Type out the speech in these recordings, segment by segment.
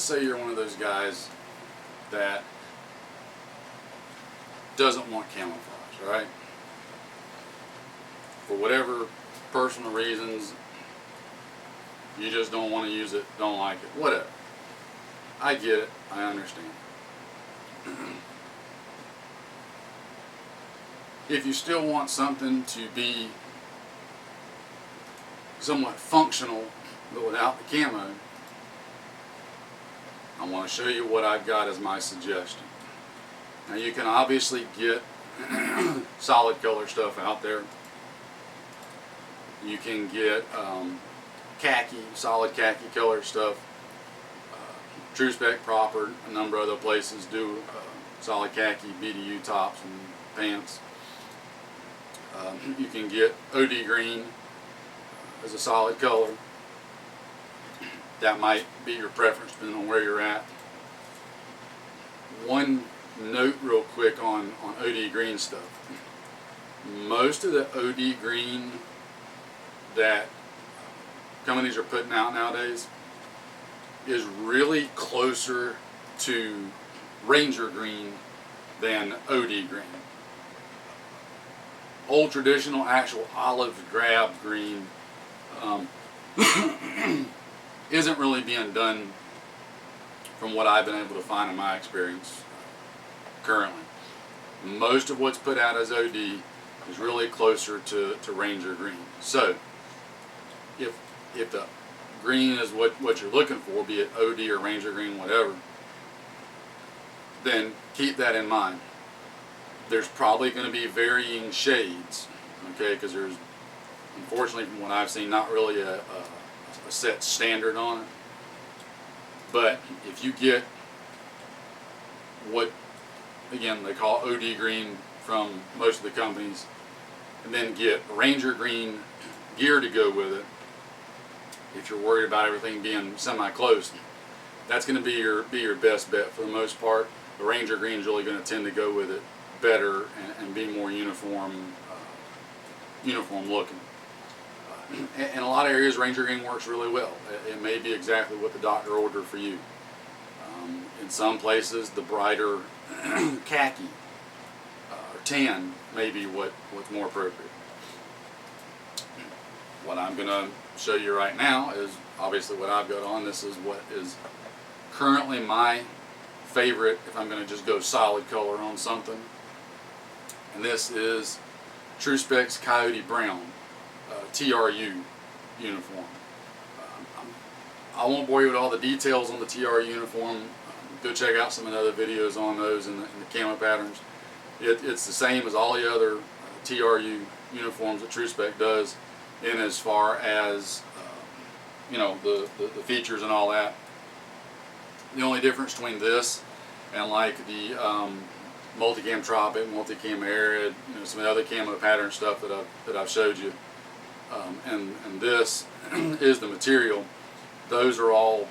say you're one of those guys that doesn't want camouflage, right? For whatever personal reasons, you just don't want to use it, don't like it, whatever. I get it, I understand. If you still want something to be somewhat functional, but without the camo, I want to show you what I've got as my suggestion. Now you can obviously get solid color stuff out there. You can get khaki, solid khaki color stuff. Tru-Spec proper, a number of other places do solid khaki BDU tops and pants. You can get OD green as a solid color. That might be your preference depending on where you're at. One note real quick on OD green stuff. Most of the OD green that companies are putting out nowadays is really closer to Ranger green than OD green. Old traditional actual olive drab green isn't really being done from what I've been able to find in my experience currently. Most of what's put out as OD is really closer to Ranger green. So if the green is what you're looking for, be it OD or Ranger green, whatever, then keep that in mind. There's probably going to be varying shades, okay, because there's, unfortunately from what I've seen, not really a set standard on it. But if you get what, again, they call OD green from most of the companies, and then get Ranger green gear to go with it, if you're worried about everything being semi-close, that's going to be your best bet for the most part. The Ranger green is really going to tend to go with it better and be more uniform looking. In a lot of areas, Ranger green works really well. It may be exactly what the doctor ordered for you. In some places, the brighter khaki or tan may be what's more appropriate. What I'm going to show you right now is obviously what I've got on. This is what is currently my favorite if I'm going to just go solid color on something. And this is Tru-Spec's Coyote Brown TRU uniform. I won't bore you with all the details on the TRU uniform. Go check out some of the other videos on those and the camo patterns. It's the same as all the other TRU uniforms that Tru-Spec does in as far as you know, the features and all that. The only difference between this and like the multicam tropic, multicam arid, you know, some of the other camo pattern stuff that I've showed you, and this is the material. Those are all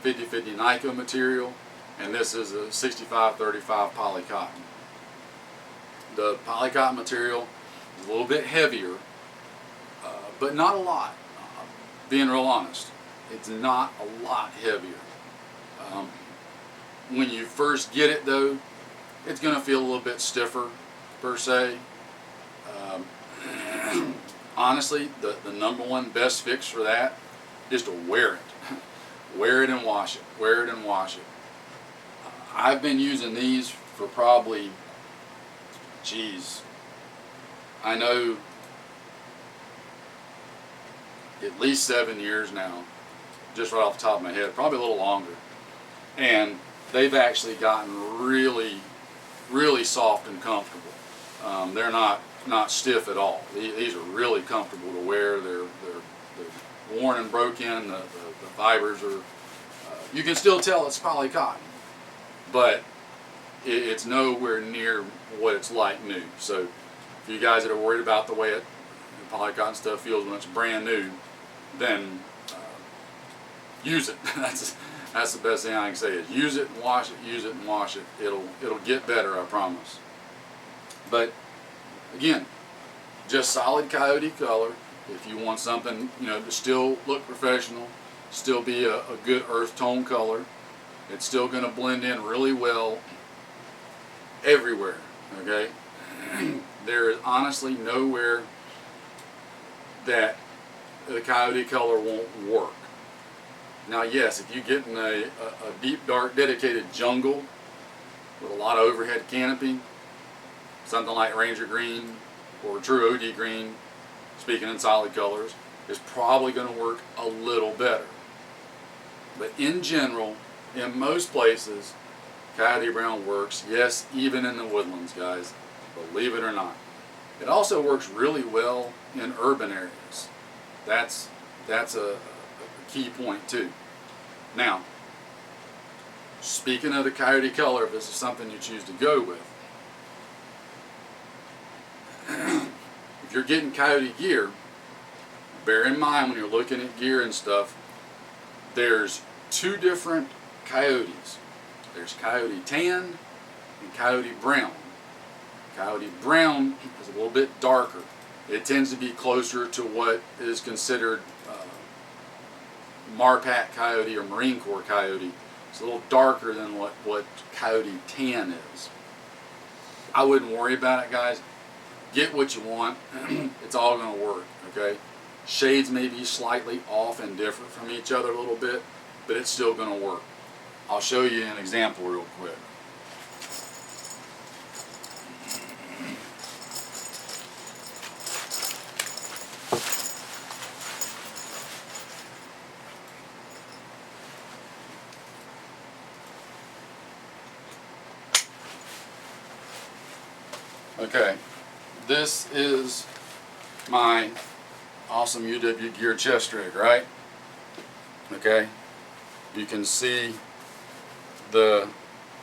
50-50 Nico material, and this is a 65-35 poly cotton. The poly cotton material is a little bit heavier, but not a lot. Being real honest, it's not a lot heavier. When you first get it though, it's going to feel a little bit stiffer per se. Honestly, the number one best fix for that is to wear it. Wear it and wash it. Wear it and wash it. I've been using these for probably, geez, I know at least 7 years now, just right off the top of my head, probably a little longer. And they've actually gotten really, really soft and comfortable. They're not stiff at all. These are really comfortable to wear. They're worn and broken. The fibers are, you can still tell it's poly cotton, but it's nowhere near what it's like new. So if you guys that are worried about the way the poly cotton stuff feels when it's brand new, then use it. That's the best thing I can say is use it and wash it, use it and wash it. It'll get better, I promise. But again, just solid coyote color. If you want something, you know, to still look professional, still be a good earth tone color, It's still going to blend in really well everywhere, okay? There is honestly nowhere that the Coyote color won't work. Now yes, if you get in a deep dark dedicated jungle with a lot of overhead canopy, something like Ranger Green or True OD Green, speaking in solid colors, is probably going to work a little better. But in general, in most places, Coyote Brown works, yes, even in the woodlands, guys, believe it or not. It also works really well in urban areas. That's a key point too. Now, speaking of the Coyote color, if this is something you choose to go with, if you're getting Coyote gear, bear in mind when you're looking at gear and stuff, there's two different Coyotes. There's Coyote Tan and Coyote Brown. Coyote Brown is a little bit darker. It tends to be closer to what is considered Marpat Coyote or Marine Corps Coyote. It's a little darker than what Coyote Tan is. I wouldn't worry about it, guys. Get what you want. It's all going to work, okay? Shades may be slightly off and different from each other a little bit, but it's still going to work. I'll show you an example real quick. Okay, this is my awesome UW Gear chest rig, right? Okay, you can see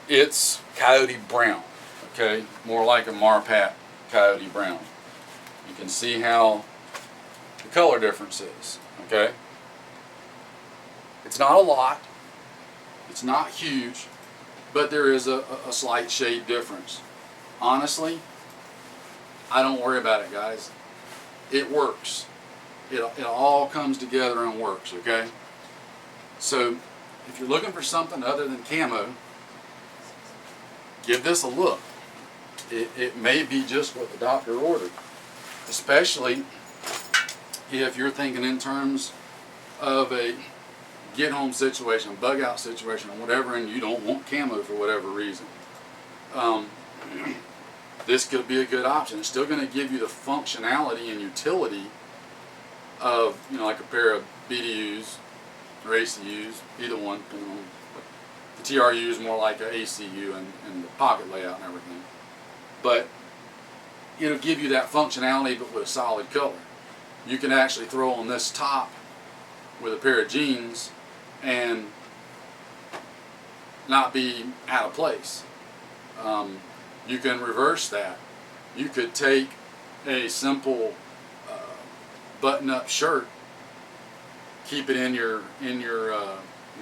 it's Coyote Brown, okay, more like a Marpat Coyote Brown. You can see how the color difference is, okay? It's not a lot, it's not huge, but there is a slight shade difference. Honestly, I don't worry about it, guys. It works. It all comes together and works, okay? So, if you're looking for something other than camo, give this a look. It may be just what the doctor ordered, especially if you're thinking in terms of a get-home situation, bug-out situation, or whatever, and you don't want camo for whatever reason. This could be a good option. It's still going to give you the functionality and utility of, you know, like a pair of BDUs or ACUs, either one. The TRU is more like an ACU and the pocket layout and everything. But it'll give you that functionality, but with a solid color. You can actually throw on this top with a pair of jeans and not be out of place. You can reverse that. You could take a simple button-up shirt, keep it in your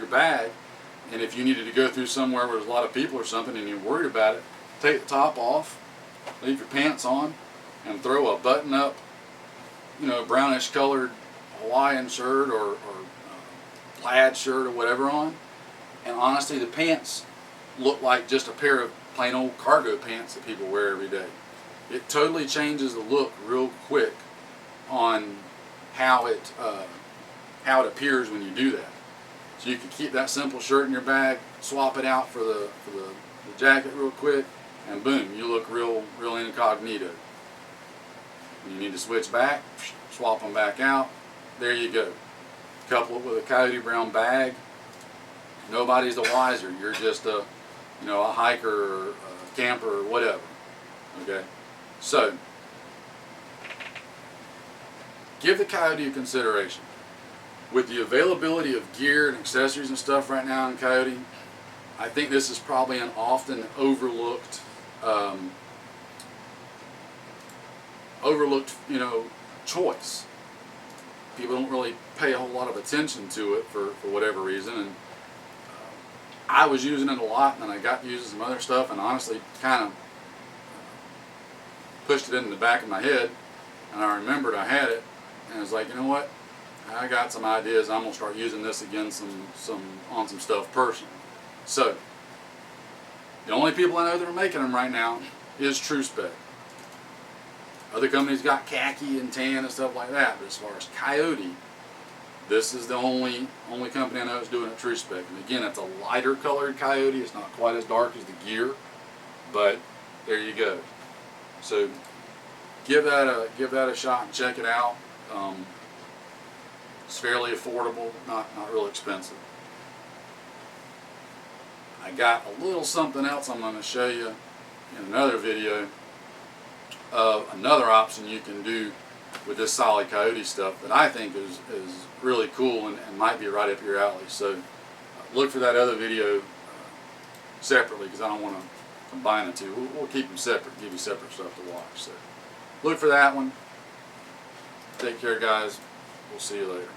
bag, and if you needed to go through somewhere where there's a lot of people or something and you're worried about it, take the top off, leave your pants on, and throw a button-up, you know, brownish colored Hawaiian shirt or plaid shirt or whatever on, and honestly, the pants look like just a pair of plain old cargo pants that people wear every day. It totally changes the look real quick on how it appears when you do that. So you can keep that simple shirt in your bag, swap it out for the jacket real quick, and boom, you look real incognito. When you need to switch back, swap them back out. There you go. Couple it with a Coyote Brown bag. Nobody's the wiser. You're just a hiker or a camper or whatever. Okay, so give the Coyote a consideration. With the availability of gear and accessories and stuff right now in Coyote, I think this is probably an often overlooked, choice. People don't really pay a whole lot of attention to it for whatever reason, and I was using it a lot, and then I got using some other stuff, and honestly kind of pushed it in the back of my head, and I remembered I had it, and I was like, you know what? I got some ideas. I'm gonna start using this again on some stuff personally. So, the only people I know that are making them right now is Tru-Spec. Other companies got khaki and tan and stuff like that, but as far as Coyote, this is the only company I know that's doing a Tru-Spec. And again, it's a lighter colored Coyote. It's not quite as dark as the gear, but there you go. So give that a shot and check it out. It's fairly affordable, not real expensive. I got a little something else I'm going to show you in another video of another option you can do with this solid Coyote stuff that I think is really cool and might be right up your alley. So look for that other video separately, because I don't want to combine the two. We'll keep them separate, give you separate stuff to watch. So look for that one. Take care, guys. We'll see you later.